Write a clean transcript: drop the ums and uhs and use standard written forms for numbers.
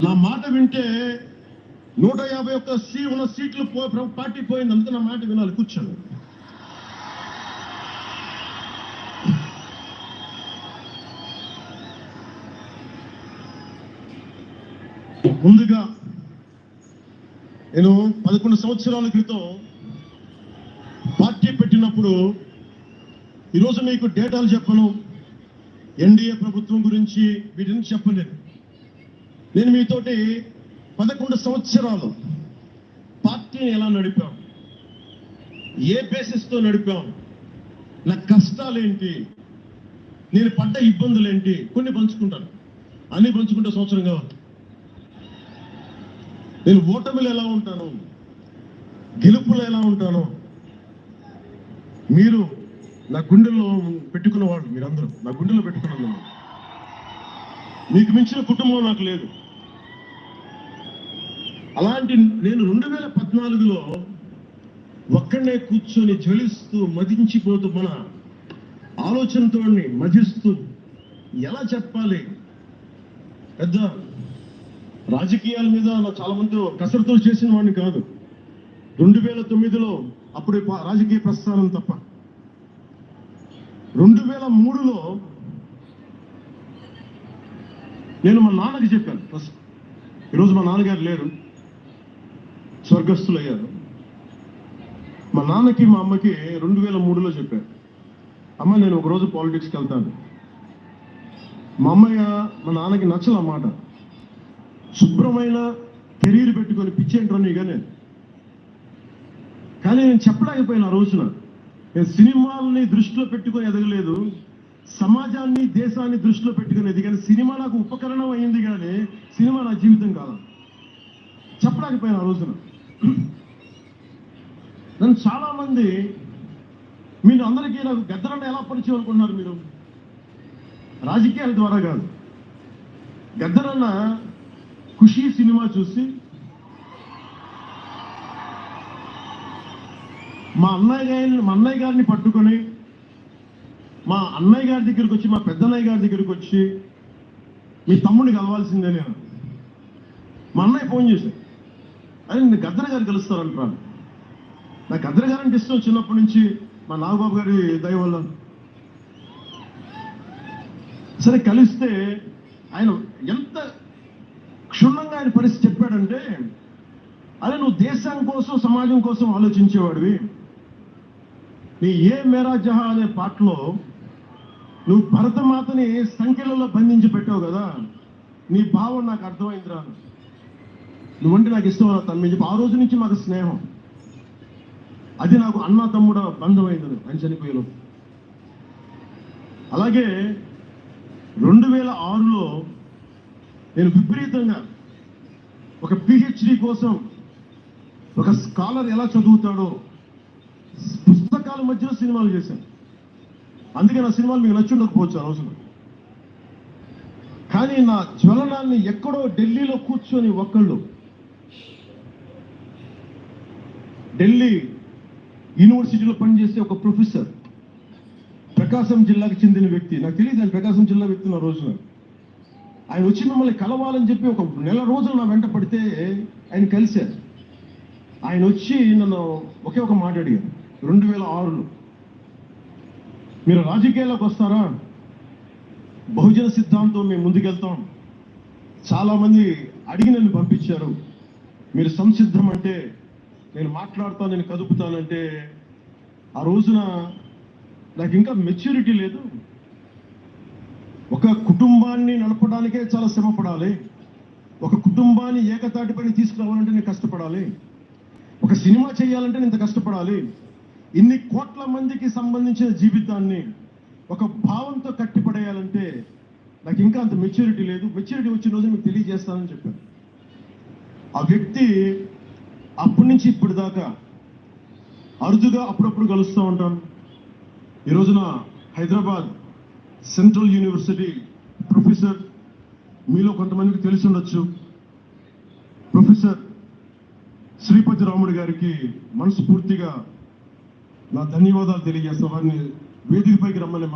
నా మాట వింటే 151 ఉన్న సీట్లు పార్టీ పోయింది. అందుకే నా మాట వినాలి, కూర్చోండి. ముందుగా నేను 11 సంవత్సరాల క్రితం పార్టీ పెట్టినప్పుడు, ఈరోజు మీకు డేటాలు చెప్పను, ఎన్డీఏ ప్రభుత్వం గురించి వీటిని చెప్పలేదు. నేను మీతోటి 11 సంవత్సరాలు పార్టీని ఎలా నడిపాం, ఏ బేసిస్తో నడిపాం, నా కష్టాలేంటి, నేను పడ్డ ఇబ్బందులు ఏంటి, కొన్ని పంచుకుంటాను. అన్ని పంచుకుంటే సంవత్సరం కావాలి. నేను ఓటమిలు ఎలా ఉంటాను, గెలుపులు ఎలా ఉంటాను, మీరు నా గుండెల్లో పెట్టుకున్న వాళ్ళు, మీరందరూ నా గుండెలో పెట్టుకున్నాను. మీకు మించిన కుటుంబం నాకు లేదు. అలాంటి నేను 2014లో ఒక్కడనే కూర్చొని జ్వలిస్తూ మదించిపోతూ మన ఆలోచనతో మదిస్తూ ఎలా చెప్పాలి, పెద్ద రాజకీయాల మీద చాలా మంది కసరత్తులు చేసిన వాడిని కాదు. 2009లో అప్పుడు రాజకీయ ప్రస్థానం తప్ప. 2003లో నేను మా నాన్నకి చెప్పాను ఫస్ట్. ఈరోజు మా నాన్నగారు లేరు, స్వర్గస్థులు అయ్యారు. మా నాన్నకి మా అమ్మకి 2003లో చెప్పాను, అమ్మ నేను ఒకరోజు పాలిటిక్స్కి వెళ్తాను. మా అమ్మయ్య మా నాన్నకి నచ్చల మాట. శుభ్రమైన కెరీర్ పెట్టుకొని పిచ్చేంట్రో నీగానే. కానీ నేను చెప్పలేకపోయినా ఆ రోజున. నేను సినిమాలని దృష్టిలో పెట్టుకొని ఎదగలేదు, సమాజాన్ని దేశాన్ని దృష్టిలో పెట్టుకుని ఎదిగాను. సినిమా నాకు ఉపకరణం అయింది, కానీ సినిమా నా జీవితం కాదు. చెప్పలేకపోయినా ఆ రోజున. నన్ను చాలా మంది, మీరు అందరికీ నాకు గద్దరన్న ఎలా పరిచయం అనుకున్నారు మీరు? రాజకీయాల ద్వారా కాదు. గద్దరన్న ఖుషీ సినిమా చూసి మా అన్నయ్య గారిని పట్టుకొని మా అన్నయ్య గారి దగ్గరికి వచ్చి, మా పెద్దన్నయ్య గారి దగ్గరికి వచ్చి, మీ తమ్ముడిని కలవాల్సిందే నేను. మా అన్నయ్య ఫోన్ చేశాను, అదే నేను గద్దర గారు కలుస్తారంటాను. నాకు గద్దర గారు అంటే ఇష్టం చిన్నప్పటి నుంచి, మా నాగబాబు గారి దయ వల్ల. సరే కలిస్తే ఆయన ఎంత క్షుణ్ణంగా ఆయన పరిస్థితి చెప్పాడంటే, అదే నువ్వు దేశం కోసం సమాజం కోసం ఆలోచించేవాడివి. నీ ఏ మేరా జహా అనే పాటలో నువ్వు భరతమాతని సంఖ్యలలో బంధించి పెట్టావు కదా, నీ భావం నాకు అర్థమైందిరా. నువ్వంటే నాకు ఇష్టం రా తమ్మి చెప్పి ఆ రోజు నుంచి మాకు స్నేహం. అది నాకు అన్న తమ్ముడ బంధమైంది అని చనిపోయాను. అలాగే 2006లో నేను విపరీతంగా ఒక పిహెచ్డి కోసం, ఒక స్కాలర్ ఎలా చదువుతాడో పుస్తకాల మధ్యలో సినిమాలు చేశాను. అందుకే నా సినిమాలు మీకు నచ్చి ఉండకపోవచ్చు ఆ రోజున. కానీ నా జ్వలనాన్ని ఎక్కడో ఢిల్లీలో కూర్చొని ఒకళ్ళు, ఢిల్లీ యూనివర్సిటీలో పనిచేసే ఒక ప్రొఫెసర్, ప్రకాశం జిల్లాకు చెందిన వ్యక్తి, నాకు తెలియదు ఆయన ప్రకాశం జిల్లా వ్యక్తి. నా రోజున ఆయన వచ్చి మిమ్మల్ని కలవాలని చెప్పి ఒక నెల రోజులు నా వెంట పడితే ఆయన కలిశారు. ఆయన వచ్చి నన్ను ఒకే ఒక మాట అడిగారు 2006లో, మీరు రాజకీయాల్లోకి వస్తారా? బహుజన సిద్ధాంతం మేము ముందుకెళ్తాం. చాలామంది అడిగి నన్ను పంపించారు, మీరు సంసిద్ధం అంటే నేను మాట్లాడతాను, నేను కదుపుతానంటే ఆ రోజున నాకు ఇంకా మెచ్యూరిటీ లేదు. ఒక కుటుంబాన్ని నడపడానికే చాలా శ్రమ పడాలి. ఒక కుటుంబాన్ని ఏకతాటిపైన తీసుకురావాలంటే నేను కష్టపడాలి. ఒక సినిమా చేయాలంటే నేను ఇంత కష్టపడాలి. ఇన్ని కోట్ల మందికి సంబంధించిన జీవితాన్ని ఒక భావంతో కట్టిపడేయాలంటే నాకు ఇంకా అంత మెచ్యూరిటీ లేదు. మెచ్యూరిటీ వచ్చిన రోజు మీకు తెలియజేస్తానని చెప్పాను. ఆ వ్యక్తి అప్పటి నుంచి ఇప్పటి దాకా అరుదుగా అప్పుడప్పుడు కలుస్తూ ఉంటాను. ఈ రోజున హైదరాబాద్ సెంట్రల్ యూనివర్సిటీ ప్రొఫెసర్, మీలో కొంతమందికి తెలిసి ఉండొచ్చు, ప్రొఫెసర్ శ్రీపతి రాముడు గారికి మనస్ఫూర్తిగా నా ధన్యవాదాలు తెలియజేస్తా. వారిని వేదికపైకి రమ్మని